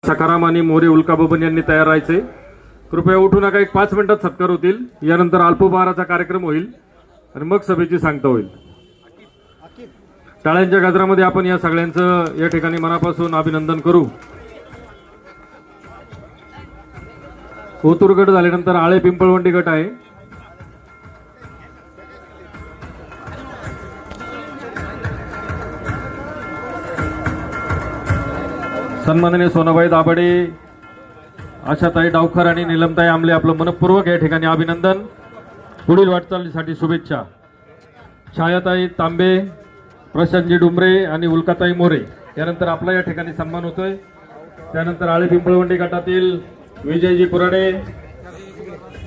सकाराम आणि मोरे उल्काबबन यांनी तयार राहायचे. कृपया उठू नका. एक 5 मिनिटात सत्कार होतील. यानंतर अल्पोपहाराचा कार्यक्रम होईल आणि मग सभेची सांगता होईल. टाळ्यांच्या गजरामध्ये आपण या सगळ्यांचं या ठिकाणी मनापासून अभिनंदन करू. ओतूर गट झाल्यानंतर आळे पिंपळवंडी गट आहे. सन्माननीय सोनाबाई दाभाडे, आशाताई डावकर आणि नीलमताई आमले आपलं मनपूर्वक या ठिकाणी अभिनंदन. पुढील वाटचालीसाठी शुभेच्छा. छायाताई तांबे, प्रशांतजी डुमरे आणि उल्काताई मोरे यानंतर आपला या ठिकाणी सन्मान होतोय. त्यानंतर आळे पिंपळवंडी गटातील विजयजी कुराडे,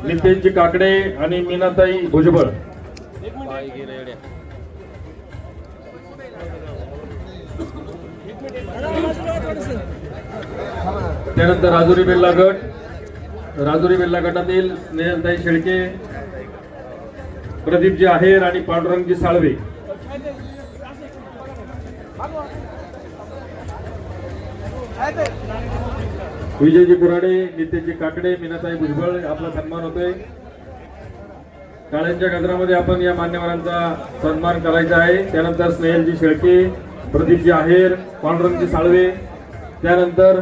नितेशजी काकडे आणि मीनाताई भुजबळ. त्यानंतर राजुरी बेल्ला गट, राजुरी बेल्ला गटातील स्नेहलताई शेळके, प्रदीपजी आहेर आणि पांडुरंगजी साळवे. विजयजी कुराडे, नितेशजी काकडे, मीनाताई भुजबळ आपला सन्मान होतोय. टाळ्यांच्या गजरामध्ये आपण या मान्यवरांचा सन्मान करायचा आहे. त्यानंतर स्नेहलजी शेळके, प्रदीपजी आहेर, पांडुरंगजी साळवे. त्यानंतर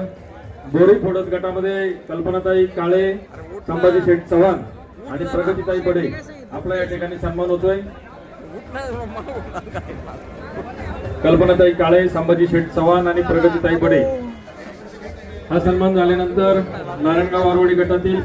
बोरी फोडत गटामध्ये कल्पनाताई काळे, संभाजी शेठ चव्हाण आणि प्रगतीताई बडे आपला या ठिकाणी सन्मान होतोय. कल्पनाताई काळे, संभाजी शेठ चव्हाण आणि प्रगतीताई बडे. हा सन्मान झाल्यानंतर नारायणगाव वारवडी गटातील